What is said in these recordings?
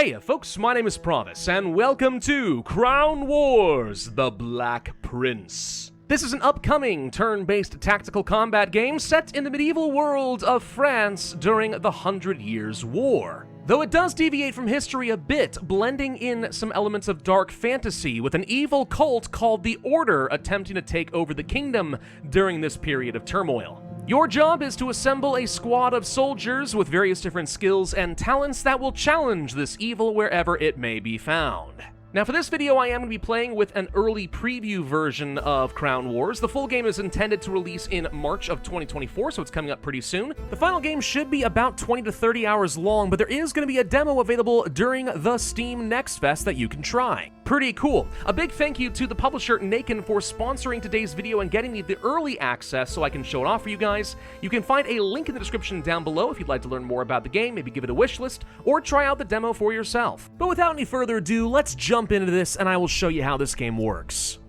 Hey folks, my name is Pravus, and welcome to Crown Wars, the Black Prince. This is an upcoming turn-based tactical combat game set in the medieval world of France during the 100 Years' War. Though it does deviate from history a bit, blending in some elements of dark fantasy with an evil cult called the Order attempting to take over the kingdom during this period of turmoil. Your job is to assemble a squad of soldiers with various different skills and talents that will challenge this evil wherever it may be found. Now for this video, I am going to be playing with an early preview version of Crown Wars. The full game is intended to release in March of 2024, so it's coming up pretty soon. The final game should be about 20 to 30 hours long, but there is going to be a demo available during the Steam Next Fest that you can try. Pretty cool. A big thank you to the publisher Naken for sponsoring today's video and getting me the early access so I can show it off for you guys. You can find a link in the description down below if you'd like to learn more about the game, maybe give it a wish list, or try out the demo for yourself. But without any further ado, let's jump into this and I will show you how this game works.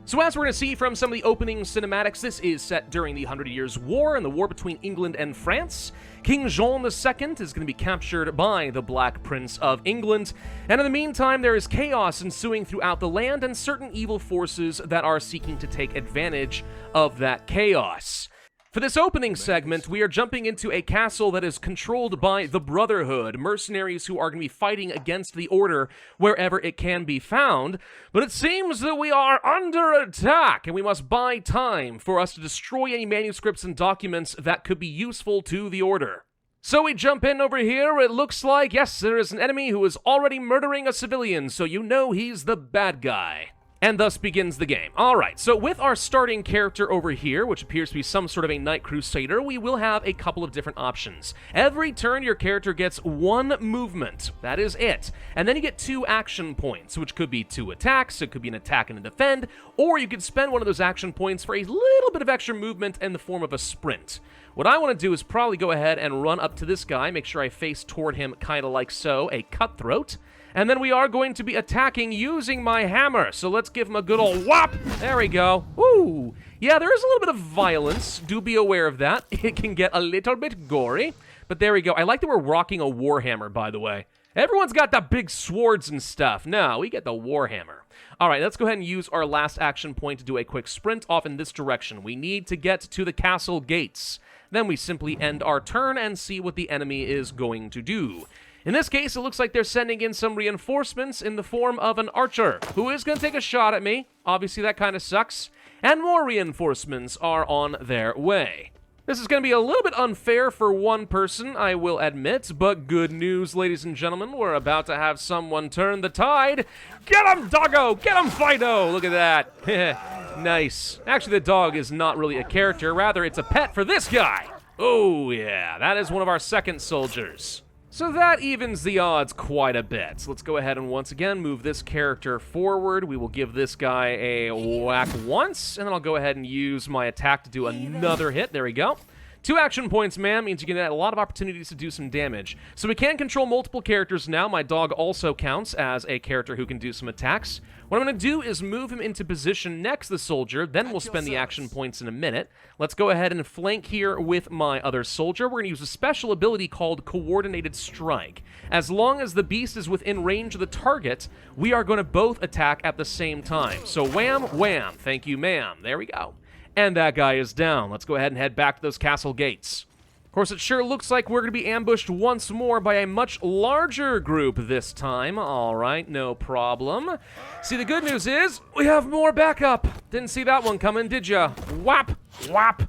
So as we're going to see from some of the opening cinematics, this is set during the 100 Years' War and the war between England and France. King Jean II is going to be captured by the Black Prince of England, and in the meantime there is chaos ensuing throughout the land and certain evil forces that are seeking to take advantage of that chaos. For this opening segment, we are jumping into a castle that is controlled by the Brotherhood, mercenaries who are going to be fighting against the Order wherever it can be found, but it seems that we are under attack, and we must buy time for us to destroy any manuscripts and documents that could be useful to the Order. So we jump in over here. It looks like, yes, there is an enemy who is already murdering a civilian, so you know he's the bad guy. And thus begins the game. Alright, so with our starting character over here, which appears to be some sort of a Knight Crusader, we will have a couple of different options. Every turn, your character gets one movement. That is it. And then you get 2 action points, which could be 2 attacks, it could be an attack and a defend, or you could spend one of those action points for a little bit of extra movement in the form of a sprint. What I want to do is probably go ahead and run up to this guy, make sure I face toward him kind of like so, a cutthroat. And then we are going to be attacking using my hammer. So let's give him a good old whop. There we go. Woo! Yeah, there is a little bit of violence. Do be aware of that. It can get a little bit gory. But there we go. I like that we're rocking a warhammer, by the way. Everyone's got the big swords and stuff. No, we get the warhammer. All right, let's go ahead and use our last action point to do a quick sprint off in this direction. We need to get to the castle gates. Then we simply end our turn and see what the enemy is going to do. In this case, it looks like they're sending in some reinforcements in the form of an archer, who is going to take a shot at me. Obviously, that kind of sucks. And more reinforcements are on their way. This is going to be a little bit unfair for one person, I will admit, but good news, ladies and gentlemen. We're about to have someone turn the tide. Get him, doggo! Get him, Fido! Look at that. Nice. Actually, the dog is not really a character. Rather, it's a pet for this guy. Oh, yeah. That is one of our second soldiers. So that evens the odds quite a bit. So let's go ahead and once again move this character forward. We will give this guy a whack once, and then I'll go ahead and use my attack to do another hit. There we go. 2 action points, man, means you get a lot of opportunities to do some damage. So we can control multiple characters now. My dog also counts as a character who can do some attacks. What I'm going to do is move him into position next to the soldier, then we'll spend the action points in a minute. Let's go ahead and flank here with my other soldier. We're going to use a special ability called Coordinated Strike. As long as the beast is within range of the target, we are going to both attack at the same time. So wham, wham, thank you, ma'am. There we go. And that guy is down. Let's go ahead and head back to those castle gates. Of course, it sure looks like we're going to be ambushed once more by a much larger group this time. All right, no problem. See, the good news is we have more backup. Didn't see that one coming, did ya? Whap, whap.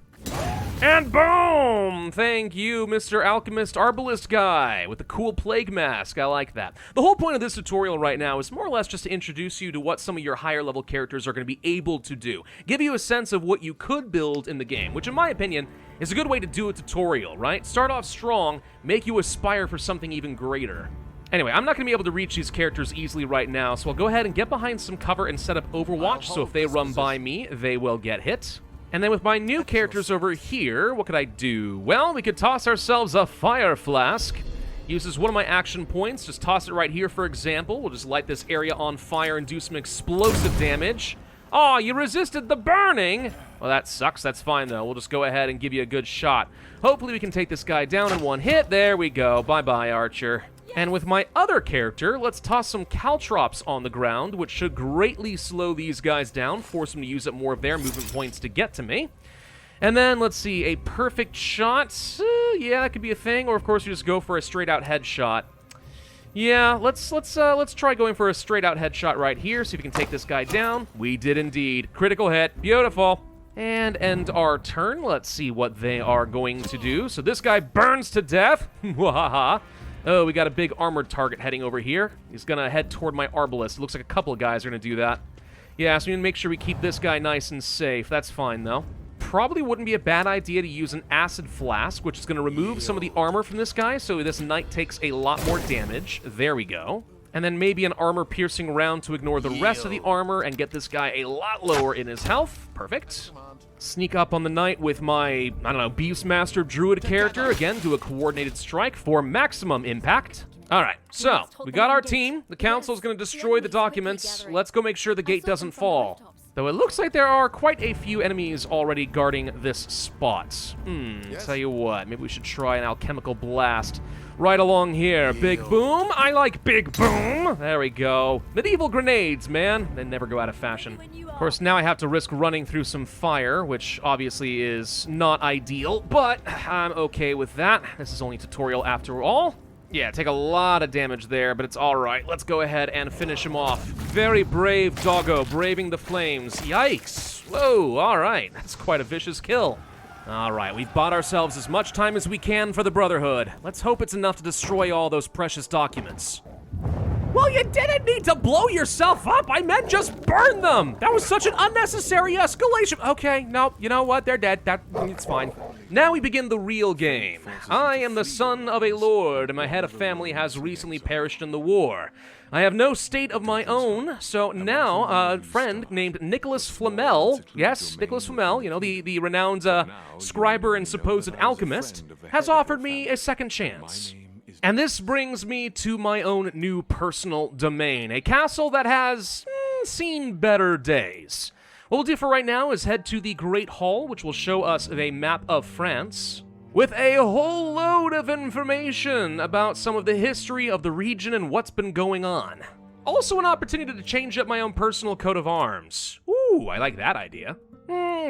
And boom! Thank you, Mr. Alchemist Arbalist guy with the cool plague mask. I like that. The whole point of this tutorial right now is more or less just to introduce you to what some of your higher level characters are going to be able to do. Give you a sense of what you could build in the game, which in my opinion is a good way to do a tutorial, right? Start off strong, make you aspire for something even greater. Anyway, I'm not going to be able to reach these characters easily right now, so I'll go ahead and get behind some cover and set up Overwatch, so if they run by me, they will get hit. And then with my new characters over here, what could I do? Well, we could toss ourselves a fire flask. Uses one of my action points. Just toss it right here, for example. We'll just light this area on fire and do some explosive damage. Aw, you resisted the burning! Well, that sucks. That's fine, though. We'll just go ahead and give you a good shot. Hopefully we can take this guy down in one hit. There we go. Bye-bye, Archer. And with my other character, let's toss some caltrops on the ground, which should greatly slow these guys down, force them to use up more of their movement points to get to me. And then, let's see, a perfect shot. Yeah, that could be a thing. Or, of course, you just go for a straight-out headshot. Yeah, let's try going for a straight-out headshot right here, see if we can take this guy down. We did indeed. Critical hit. Beautiful. And end our turn. Let's see what they are going to do. So this guy burns to death. Wahaha. Oh, we got a big armored target heading over here. He's going to head toward my arbalist. It looks like a couple of guys are going to do that. Yeah, so we need to make sure we keep this guy nice and safe. That's fine, though. Probably wouldn't be a bad idea to use an acid flask, which is going to remove some of the armor from this guy, so this knight takes a lot more damage. There we go. And then maybe an armor-piercing round to ignore the rest of the armor and get this guy a lot lower in his health. Perfect. Sneak up on the knight with my, I don't know, Beastmaster Druid character. Again, do a coordinated strike for maximum impact. All right, so we got our team. The council's going to destroy the documents. Let's go make sure the gate doesn't fall. Though it looks like there are quite a few enemies already guarding this spot. Tell you what, maybe we should try an alchemical blast right along here. Big boom. I like big boom. There we go. Medieval grenades, man. They never go out of fashion. Of course, now I have to risk running through some fire, which obviously is not ideal, but I'm okay with that. This is only a tutorial after all. Yeah, take a lot of damage there, but it's all right. Let's go ahead and finish him off. Very brave doggo, braving the flames. Yikes. Whoa, all right. That's quite a vicious kill. All right, we've bought ourselves as much time as we can for the Brotherhood. Let's hope it's enough to destroy all those precious documents. Well, you didn't need to blow yourself up. I meant just burn them. That was such an unnecessary escalation. Okay, no, you know what? They're dead. It's fine. Now we begin the real game. I am the son of a lord, and my head of family has recently perished in the war. I have no state of my own, so now a friend named Nicholas Flamel, yes, Nicholas Flamel, you know, the renowned scriber and supposed alchemist, has offered me a second chance. And this brings me to my own new personal domain, a castle that has seen better days. What we'll do for right now is head to the Great Hall, which will show us a map of France, with a whole load of information about some of the history of the region and what's been going on. Also an opportunity to change up my own personal coat of arms. Ooh, I like that idea.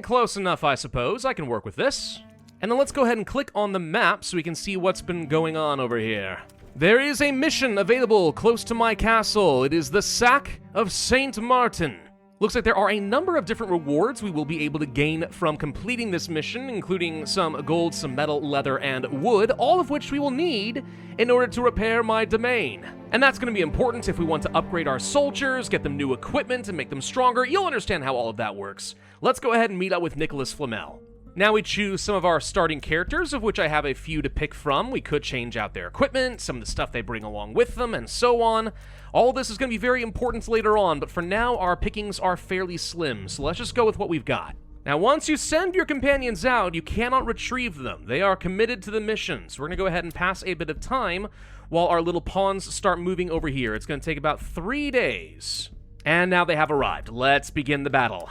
Close enough, I suppose. I can work with this. And then let's go ahead and click on the map so we can see what's been going on over here. There is a mission available close to my castle. It is the Sack of St. Martin. Looks like there are a number of different rewards we will be able to gain from completing this mission, including some gold, some metal, leather, and wood, all of which we will need in order to repair my domain. And that's going to be important if we want to upgrade our soldiers, get them new equipment, and make them stronger. You'll understand how all of that works. Let's go ahead and meet up with Nicholas Flamel. Now we choose some of our starting characters, of which I have a few to pick from. We could change out their equipment, some of the stuff they bring along with them, and so on. All this is going to be very important later on, but for now, our pickings are fairly slim, so let's just go with what we've got. Now, once you send your companions out, you cannot retrieve them. They are committed to the mission, so we're going to go ahead and pass a bit of time while our little pawns start moving over here. It's going to take about 3 days. And now they have arrived. Let's begin the battle.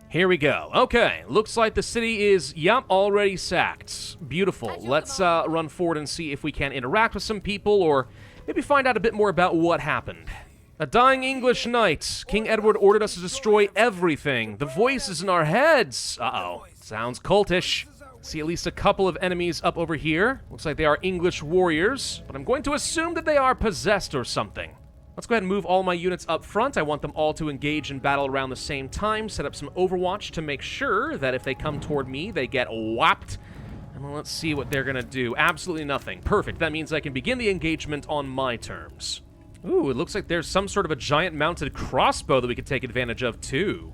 Here we go. Okay, looks like the city is, already sacked. Beautiful. Let's run forward and see if we can interact with some people or maybe find out a bit more about what happened. A dying English knight. King Edward ordered us to destroy everything. The voices in our heads. Uh-oh. Sounds cultish. See at least a couple of enemies up over here. Looks like they are English warriors, but I'm going to assume that they are possessed or something. Let's go ahead and move all my units up front. I want them all to engage in battle around the same time, set up some overwatch to make sure that if they come toward me, they get whapped. And let's see what they're going to do. Absolutely nothing. Perfect. That means I can begin the engagement on my terms. Ooh, it looks like there's some sort of a giant mounted crossbow that we could take advantage of, too.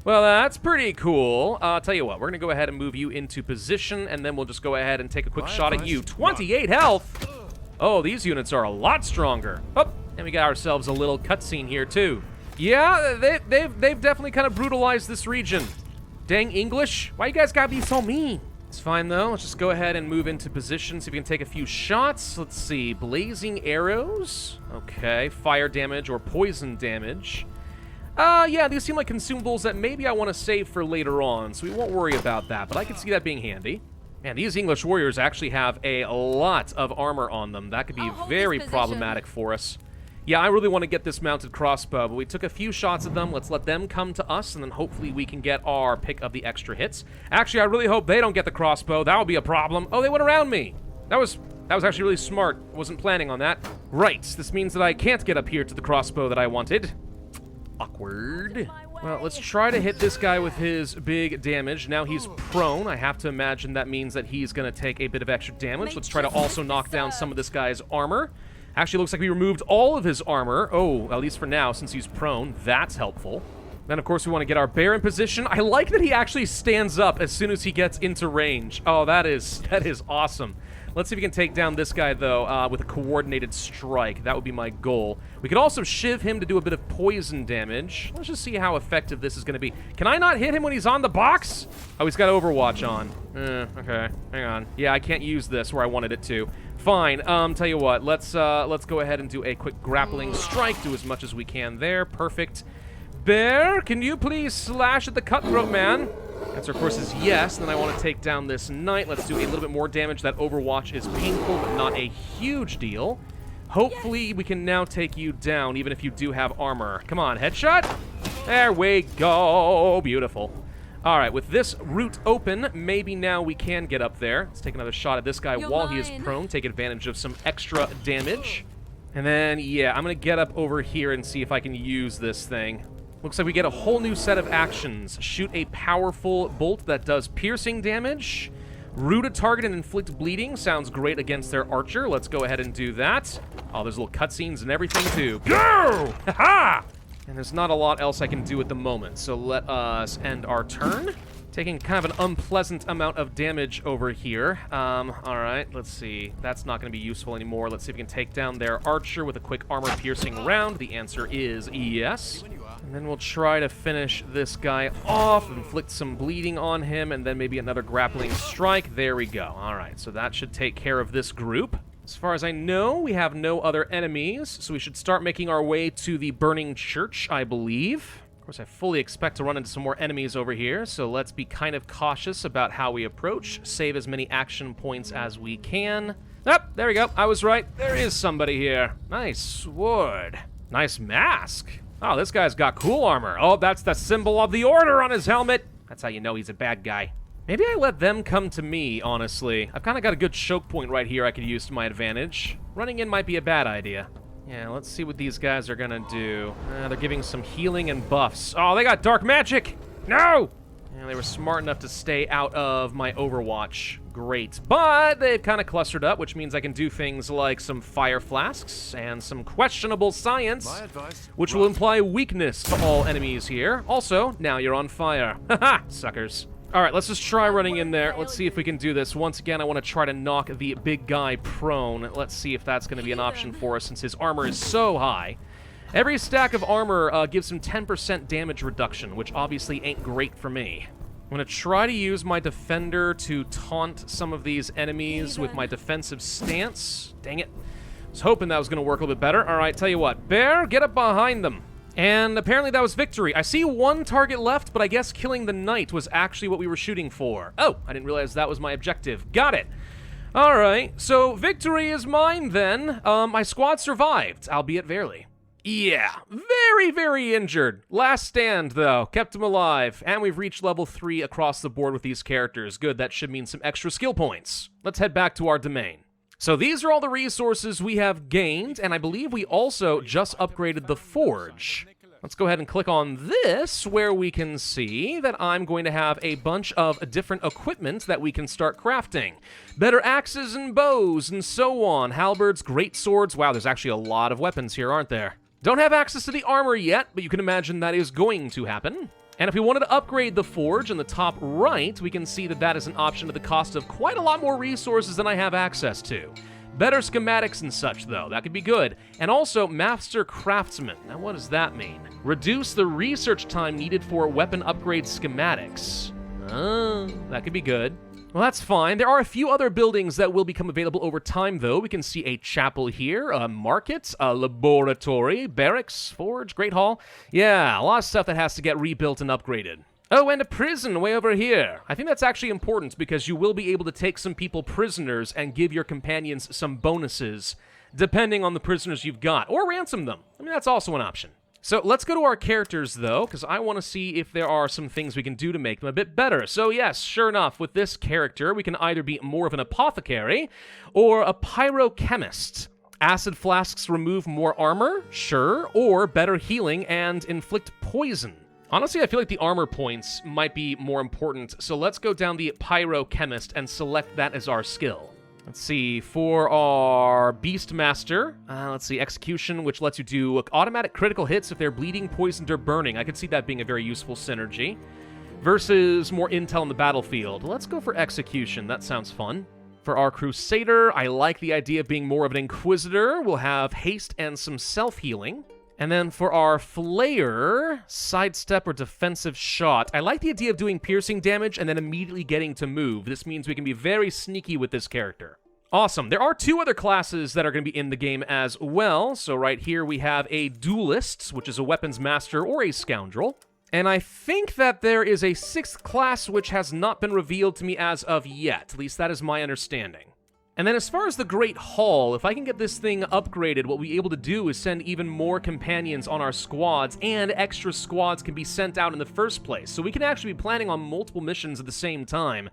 Well, that's pretty cool. I'll tell you what, we're going to go ahead and move you into position, and then we'll just go ahead and take a quick shot at you. 28 health! Oh, these units are a lot stronger. Oh, and we got ourselves a little cutscene here, too. Yeah, they've definitely kind of brutalized this region. Dang English, why you guys gotta be so mean? It's fine, though. Let's just go ahead and move into position, see if we can take a few shots. Let's see, blazing arrows. Okay, fire damage or poison damage. Yeah, these seem like consumables that maybe I want to save for later on, so we won't worry about that, but I can see that being handy. Man, these English warriors actually have a lot of armor on them. That could be very problematic for us. Yeah, I really want to get this mounted crossbow, but we took a few shots at them. Let's let them come to us, and then hopefully we can get our pick of the extra hits. Actually, I really hope they don't get the crossbow. That would be a problem. Oh, they went around me. That was actually really smart. Wasn't planning on that. Right, this means that I can't get up here to the crossbow that I wanted. Awkward. Well, let's try to hit this guy with his big damage. Now he's prone. I have to imagine that means that he's going to take a bit of extra damage. Let's try to also knock down some of this guy's armor. Actually, looks like we removed all of his armor. Oh, at least for now, since he's prone. That's helpful. Then, of course, we want to get our bear in position. I like that he actually stands up as soon as he gets into range. Oh, that is awesome. Let's see if we can take down this guy, though, with a coordinated strike. That would be my goal. We could also shiv him to do a bit of poison damage. Let's just see how effective this is going to be. Can I not hit him when he's on the box? Oh, he's got Overwatch on. Okay, hang on. Yeah, I can't use this where I wanted it to. Fine. Tell you what. Let's go ahead and do a quick grappling strike. Do as much as we can there. Perfect. Bear, can you please slash at the cutthroat man? Answer, of course, is yes. Then I want to take down this knight. Let's do a little bit more damage. That Overwatch is painful, but not a huge deal. Hopefully, we can now take you down, even if you do have armor. Come on, headshot. There we go. Beautiful. All right, with this route open, maybe now we can get up there. Let's take another shot at this guy while he is prone. Take advantage of some extra damage. And then, yeah, I'm going to get up over here and see if I can use this thing. Looks like we get a whole new set of actions. Shoot a powerful bolt that does piercing damage. Root a target and inflict bleeding. Sounds great against their archer. Let's go ahead and do that. Oh, there's little cutscenes and everything, too. Go! Ha-ha! And there's not a lot else I can do at the moment, so let us end our turn. Taking kind of an unpleasant amount of damage over here. All right, let's see. That's not going to be useful anymore. Let's see if we can take down their archer with a quick armor-piercing round. The answer is yes. And then we'll try to finish this guy off, inflict some bleeding on him, and then maybe another grappling strike. There we go. All right, so that should take care of this group. As far as I know, we have no other enemies, so we should start making our way to the burning church, I believe. Of course, I fully expect to run into some more enemies over here, so let's be kind of cautious about how we approach. Save as many action points as we can. Oh, there we go. I was right. There is somebody here. Nice sword. Nice mask. Oh, this guy's got cool armor. Oh, that's the symbol of the order on his helmet. That's how you know he's a bad guy. Maybe I let them come to me, honestly. I've kind of got a good choke point right here I could use to my advantage. Running in might be a bad idea. Yeah, let's see what these guys are gonna do. They're giving some healing and buffs. Oh, they got dark magic! No! Yeah, they were smart enough to stay out of my Overwatch. Great. But they've kind of clustered up, which means I can do things like some fire flasks and some questionable science, which will imply weakness to all enemies here. Also, now you're on fire. Haha, suckers. All right, let's just try running in there. Let's see if we can do this. Once again, I want to try to knock the big guy prone. Let's see if that's going to be an option for us since his armor is so high. Every stack of armor gives him 10% damage reduction, which obviously ain't great for me. I'm going to try to use my defender to taunt some of these enemies with my defensive stance. Dang it. I was hoping that was going to work a little bit better. All right, tell you what. Bear, get up behind them. And apparently that was victory. I see one target left, but I guess killing the knight was actually what we were shooting for. Oh, I didn't realize that was my objective. Got it. All right, so victory is mine then. My squad survived, albeit barely. Yeah, very, very injured. Last stand, though. Kept him alive. And we've reached level 3 across the board with these characters. Good, that should mean some extra skill points. Let's head back to our domain. So these are all the resources we have gained, and I believe we also just upgraded the forge. Let's go ahead and click on this, where we can see that I'm going to have a bunch of different equipment that we can start crafting. Better axes and bows and so on. Halberds, great swords. Wow, there's actually a lot of weapons here, aren't there? Don't have access to the armor yet, but you can imagine that is going to happen. And if we wanted to upgrade the forge in the top right, we can see that that is an option at the cost of quite a lot more resources than I have access to. Better schematics and such, though. That could be good. And also, Master Craftsman. Now, what does that mean? Reduce the research time needed for weapon upgrade schematics. That could be good. Well, that's fine. There are a few other buildings that will become available over time, though. We can see a chapel here, a market, a laboratory, barracks, forge, great hall. Yeah, a lot of stuff that has to get rebuilt and upgraded. Oh, and a prison way over here. I think that's actually important because you will be able to take some people prisoners and give your companions some bonuses, depending on the prisoners you've got, or ransom them. I mean, that's also an option. So let's go to our characters, though, because I want to see if there are some things we can do to make them a bit better. So yes, sure enough, with this character, we can either be more of an apothecary or a pyrochemist. Acid flasks remove more armor, sure, or better healing and inflict poison. Honestly, I feel like the armor points might be more important, so let's go down the pyrochemist and select that as our skill. Let's see, for our Beastmaster, let's see, Execution, which lets you do automatic critical hits if they're bleeding, poisoned, or burning. I could see that being a very useful synergy. Versus more intel in the battlefield. Let's go for Execution, that sounds fun. For our Crusader, I like the idea of being more of an Inquisitor. We'll have haste and some self-healing. And then for our Flayer, sidestep or defensive shot. I like the idea of doing piercing damage and then immediately getting to move. This means we can be very sneaky with this character. Awesome. There are two other classes that are going to be in the game as well. So right here we have a Duelist, which is a weapons master or a scoundrel. And I think that there is a sixth class which has not been revealed to me as of yet. At least that is my understanding. And then as far as the Great Hall, if I can get this thing upgraded, what we'll be able to do is send even more companions on our squads, and extra squads can be sent out in the first place. So we can actually be planning on multiple missions at the same time,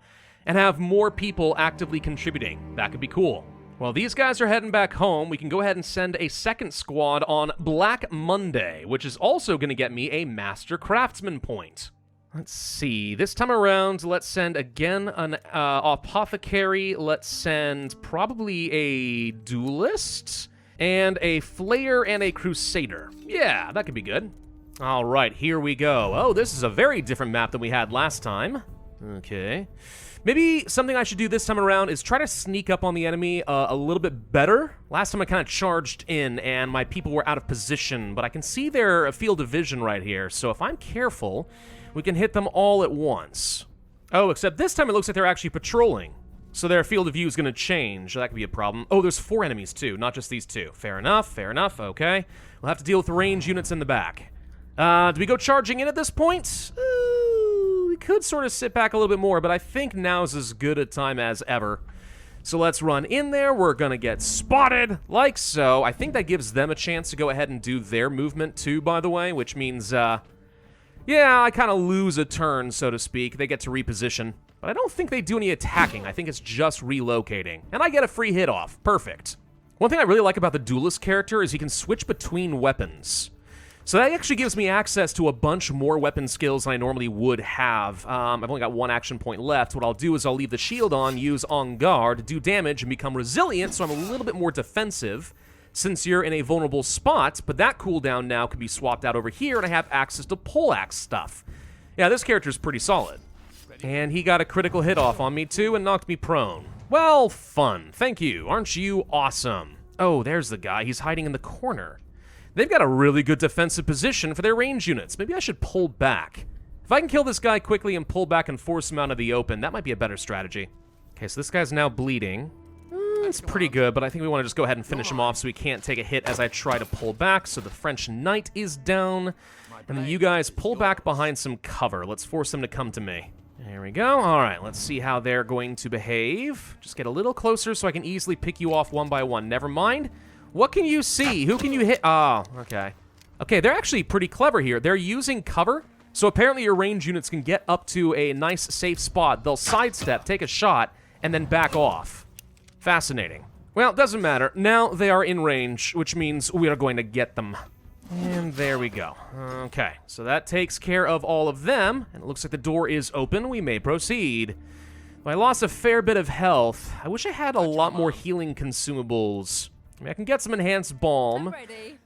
and have more people actively contributing. That could be cool. While these guys are heading back home, we can go ahead and send a second squad on Black Monday, which is also going to get me a Master Craftsman point. Let's see, this time around, let's send again an apothecary, let's send probably a duelist, and a flayer and a crusader. Yeah, that could be good. All right, here we go. Oh, this is a very different map than we had last time. Okay. Maybe something I should do this time around is try to sneak up on the enemy a little bit better. Last time I kind of charged in and my people were out of position, but I can see their field of vision right here, so if I'm careful, we can hit them all at once. Oh, except this time it looks like they're actually patrolling. So their field of view is going to change. That could be a problem. Oh, there's 4 enemies too, not just these 2. Fair enough, okay. We'll have to deal with the range units in the back. Do we go charging in at this point? We could sort of sit back a little bit more, but I think now's as good a time as ever. So let's run in there. We're going to get spotted, like so. I think that gives them a chance to go ahead and do their movement too, by the way, which means, yeah, I kind of lose a turn, so to speak. They get to reposition. But I don't think they do any attacking. I think it's just relocating. And I get a free hit off. Perfect. One thing I really like about the Duelist character is he can switch between weapons. So that actually gives me access to a bunch more weapon skills than I normally would have. I've only got 1 action point left. What I'll do is I'll leave the shield on, use En Garde, do damage, and become resilient, so I'm a little bit more defensive since you're in a vulnerable spot, but that cooldown now can be swapped out over here, and I have access to poleaxe stuff. Yeah, this character's pretty solid. And he got a critical hit off on me, too, and knocked me prone. Well, fun. Thank you. Aren't you awesome? Oh, there's the guy. He's hiding in the corner. They've got a really good defensive position for their range units. Maybe I should pull back. If I can kill this guy quickly and pull back and force him out of the open, that might be a better strategy. Okay, so this guy's now bleeding. It's pretty good, but I think we want to just go ahead and finish him off so he can't take a hit as I try to pull back. So the French Knight is down. And then you guys pull back behind some cover. Let's force them to come to me. There we go. All right, let's see how they're going to behave. Just get a little closer so I can easily pick you off one by one. Never mind. What can you see? Who can you hit? Oh, okay. Okay, they're actually pretty clever here. They're using cover, so apparently your range units can get up to a nice, safe spot. They'll sidestep, take a shot, and then back off. Fascinating. Well, it doesn't matter. Now they are in range, which means we are going to get them. And there we go. Okay, so that takes care of all of them, and it looks like the door is open. We may proceed. I lost a fair bit of health. I wish I had a lot more healing consumables. I mean, I can get some enhanced balm,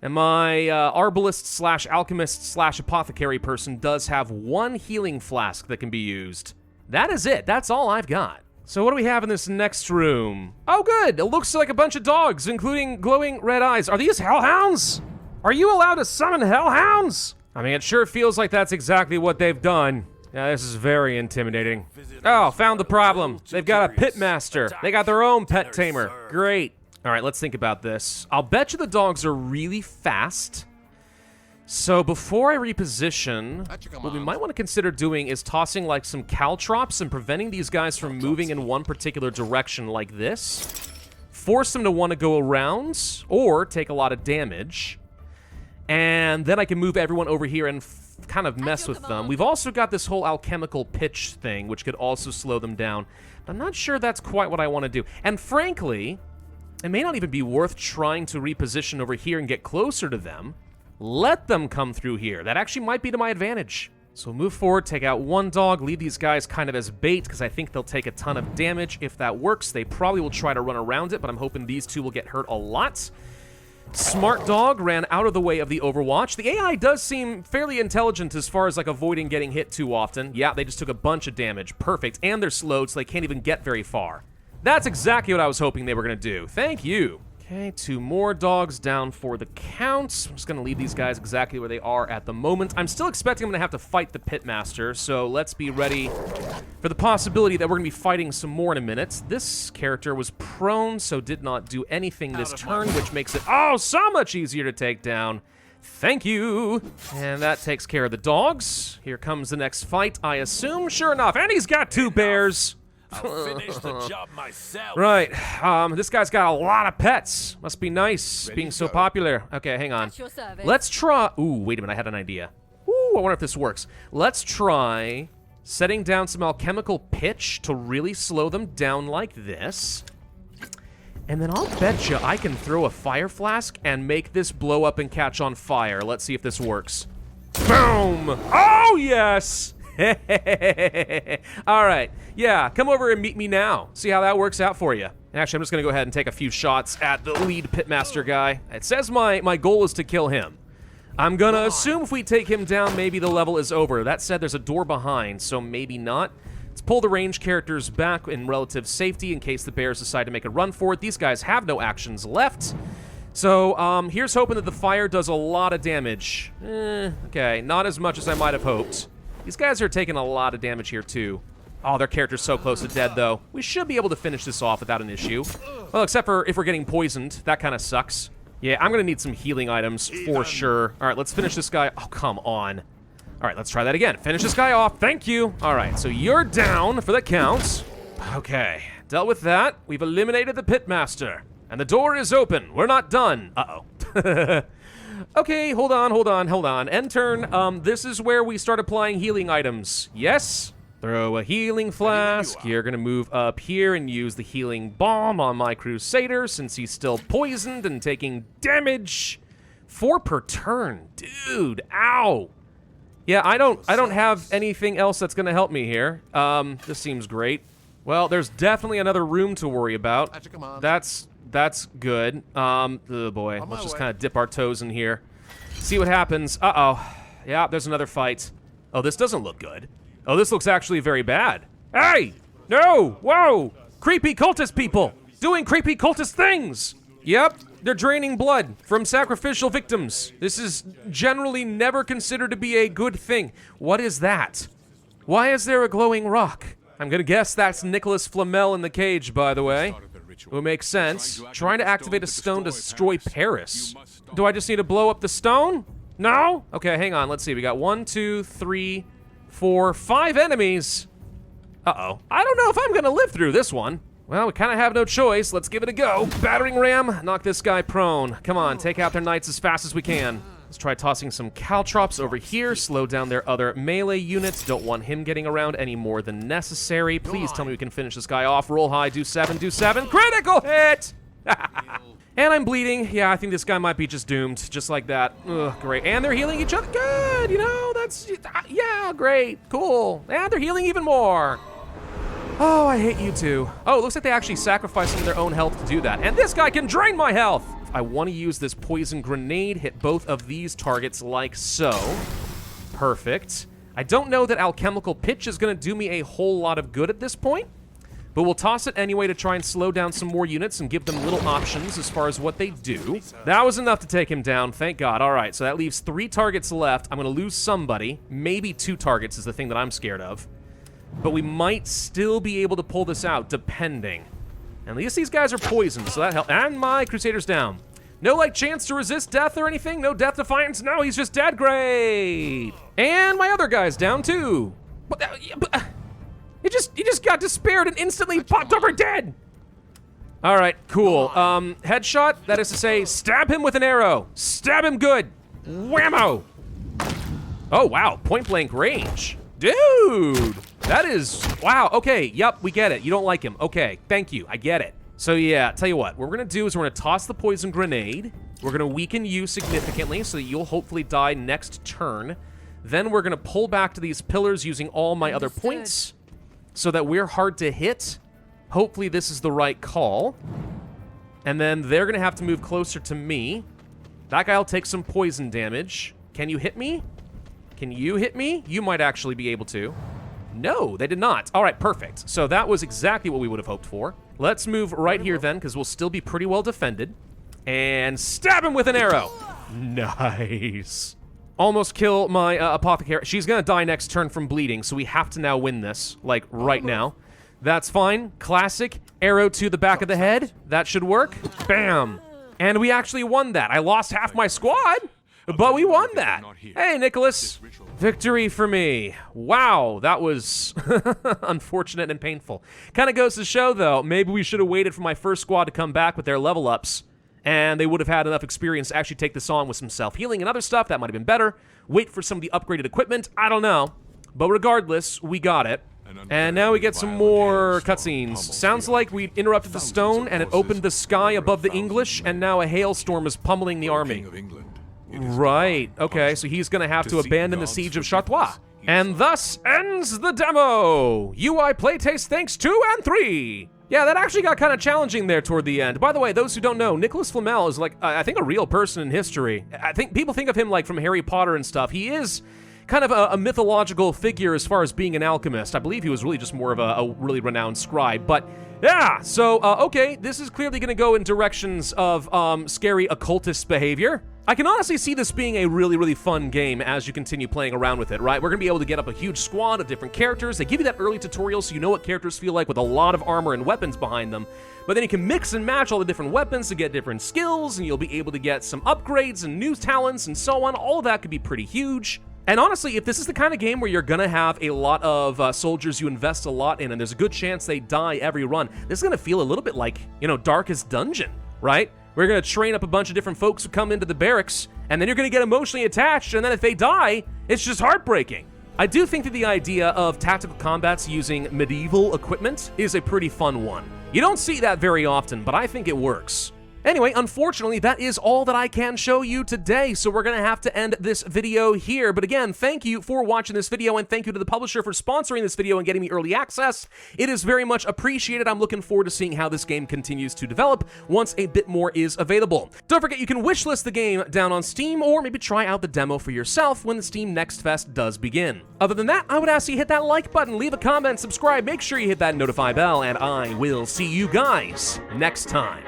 and my arbalist/alchemist/apothecary person does have 1 healing flask that can be used. That is it. That's all I've got. So what do we have in this next room? Oh, good. It looks like a bunch of dogs, including glowing red eyes. Are these hellhounds? Are you allowed to summon hellhounds? I mean, it sure feels like that's exactly what they've done. Yeah, this is very intimidating. Oh, found the problem. They've got a pitmaster. They got their own pet tamer. Great. All right, let's think about this. I'll bet you the dogs are really fast. So before I reposition, what we might want to consider doing is tossing like some caltrops and preventing these guys from moving in one particular direction like this. Force them to want to go around or take a lot of damage. And then I can move everyone over here and kind of mess with them. We've also got this whole alchemical pitch thing, which could also slow them down. But I'm not sure that's quite what I want to do. And frankly, it may not even be worth trying to reposition over here and get closer to them. Let them come through here. That actually might be to my advantage. So move forward, take out one dog, leave these guys kind of as bait, because I think they'll take a ton of damage. If that works, they probably will try to run around it, but I'm hoping these two will get hurt a lot. Smart dog ran out of the way of the Overwatch. The AI does seem fairly intelligent as far as like avoiding getting hit too often. Yeah, they just took a bunch of damage. Perfect. And they're slowed, so they can't even get very far. That's exactly what I was hoping they were going to do. Thank you. Okay, 2 more dogs down for the count. I'm just going to leave these guys exactly where they are at the moment. I'm still expecting I'm going to have to fight the Pitmaster, so let's be ready for the possibility that we're going to be fighting some more in a minute. This character was prone, so did not do anything this turn, which makes it, oh, so much easier to take down. Thank you. And that takes care of the dogs. Here comes the next fight, I assume. Sure enough, and he's got 2 bears. I'll finish the job myself. Right. This guy's got a lot of pets. Must be nice being so popular. Okay, hang on. Let's try... Ooh, wait a minute. I had an idea. Ooh, I wonder if this works. Let's try setting down some alchemical pitch to really slow them down like this. And then I'll bet you I can throw a fire flask and make this blow up and catch on fire. Let's see if this works. Boom! Oh, yes! All right. Yeah, come over and meet me now. See how that works out for you. Actually, I'm just going to go ahead and take a few shots at the lead Pitmaster guy. It says my goal is to kill him. I'm going to assume if we take him down, maybe the level is over. That said, there's a door behind, so maybe not. Let's pull the range characters back in relative safety in case the bears decide to make a run for it. These guys have no actions left. So, here's hoping that the fire does a lot of damage. Okay, not as much as I might have hoped. These guys are taking a lot of damage here, too. Oh, their character's so close to dead, though. We should be able to finish this off without an issue. Well, except for if we're getting poisoned. That kind of sucks. Yeah, I'm going to need some healing items for sure. All right, let's finish this guy. Oh, come on. All right, let's try that again. Finish this guy off. Thank you. All right, so you're down for the count. Okay, dealt with that. We've eliminated the Pitmaster. And the door is open. We're not done. Uh-oh. Okay, hold on. End turn. This is where we start applying healing items. Yes? Throw a healing flask. You're gonna move up here and use the healing bomb on my Crusader since he's still poisoned and taking damage. 4 per turn. Dude, ow. Yeah, I don't have anything else that's gonna help me here. This seems great. Well, there's definitely another room to worry about. That's good. Oh boy, let's just kind of dip our toes in here. See what happens. Uh-oh. Yeah, there's another fight. Oh, this doesn't look good. Oh, this looks actually very bad. Hey! No! Whoa! Creepy cultist people! Doing creepy cultist things! Yep, they're draining blood from sacrificial victims. This is generally never considered to be a good thing. What is that? Why is there a glowing rock? I'm gonna guess that's Nicholas Flamel in the cage, by the way. It makes sense. Trying to activate a stone to destroy Paris. Do I just need to blow up the stone? No? Okay, hang on. Let's see. We got 1, 2, 3, 4, 5 enemies. Uh-oh. I don't know if I'm gonna live through this one. Well, we kind of have no choice. Let's give it a go. Battering ram. Knock this guy prone. Come on, take out their knights as fast as we can. Let's try tossing some caltrops over here. Slow down their other melee units. Don't want him getting around any more than necessary. Please tell me we can finish this guy off. Roll high, do 7. Critical hit! And I'm bleeding. Yeah, I think this guy might be just doomed. Just like that. Ugh, great. And they're healing each other. Good, you know, that's... Yeah, great. Cool. And they're healing even more. Oh, I hate you two. Oh, it looks like they actually sacrificed some of their own health to do that. And this guy can drain my health! I want to use this poison grenade, hit both of these targets like so. Perfect. I don't know that alchemical pitch is going to do me a whole lot of good at this point, but we'll toss it anyway to try and slow down some more units and give them little options as far as what they do. That was enough to take him down, thank God. All right, so that leaves 3 targets left. I'm going to lose somebody. Maybe 2 targets is the thing that I'm scared of. But we might still be able to pull this out, depending. At least these guys are poisoned, so that helps. And my Crusader's down. No, like, chance to resist death or anything? No death defiance? No, he's just dead. Great. And my other guy's down, too. He just got despaired and instantly popped over dead. All right, cool. Headshot, that is to say, stab him with an arrow. Stab him good. Whammo. Oh, wow, point blank range. Dude, that is, wow, okay, yep, we get it. You don't like him. Okay, thank you, I get it. So yeah, tell you what we're gonna do is we're gonna toss the poison grenade. We're gonna weaken you significantly so that you'll hopefully die next turn. Then we're gonna pull back to these pillars using all my other points so that we're hard to hit. Hopefully this is the right call. And then they're gonna have to move closer to me. That guy'll take some poison damage. Can you hit me? Can you hit me? You might actually be able to. No, they did not. All right, perfect. So that was exactly what we would have hoped for. Let's move right here then, because we'll still be pretty well defended. And stab him with an arrow. Nice. Almost kill my apothecary. She's gonna die next turn from bleeding, so we have to now win this, like right now. That's fine. Classic. Arrow to the back of the head. That should work. Bam. And we actually won that. I lost half my squad, but we won that. Hey, Nicholas. Victory for me. Wow, that was unfortunate and painful. Kind of goes to show, though, maybe we should have waited for my first squad to come back with their level ups, and they would have had enough experience to actually take this on with some self-healing and other stuff. That might have been better. Wait for some of the upgraded equipment. I don't know. But regardless, we got it. And now we get some more cutscenes. Sounds like we interrupted the stone and it opened the sky above the English, and now a hailstorm is pummeling the army. Right, okay, so he's gonna have to abandon the siege of Chartres. And thus ends the demo! UI playtest thanks 2 and 3! Yeah, that actually got kind of challenging there toward the end. By the way, those who don't know, Nicholas Flamel is like, I think a real person in history. I think people think of him like from Harry Potter and stuff. He is kind of a mythological figure as far as being an alchemist. I believe he was really just more of a really renowned scribe, but yeah, so, okay, this is clearly gonna go in directions of, scary occultist behavior. I can honestly see this being a really, really fun game as you continue playing around with it, right? We're gonna be able to get up a huge squad of different characters. They give you that early tutorial so you know what characters feel like with a lot of armor and weapons behind them. But then you can mix and match all the different weapons to get different skills, and you'll be able to get some upgrades and new talents and so on. All of that could be pretty huge. And honestly, if this is the kind of game where you're gonna have a lot of soldiers you invest a lot in, and there's a good chance they die every run, this is gonna feel a little bit like, you know, Darkest Dungeon, right? We're gonna train up a bunch of different folks who come into the barracks, and then you're gonna get emotionally attached, and then if they die, it's just heartbreaking. I do think that the idea of tactical combats using medieval equipment is a pretty fun one. You don't see that very often, but I think it works. Anyway, unfortunately, that is all that I can show you today, so we're gonna have to end this video here. But again, thank you for watching this video, and thank you to the publisher for sponsoring this video and getting me early access. It is very much appreciated. I'm looking forward to seeing how this game continues to develop once a bit more is available. Don't forget, you can wishlist the game down on Steam, or maybe try out the demo for yourself when the Steam Next Fest does begin. Other than that, I would ask you hit that like button, leave a comment, subscribe, make sure you hit that notify bell, and I will see you guys next time.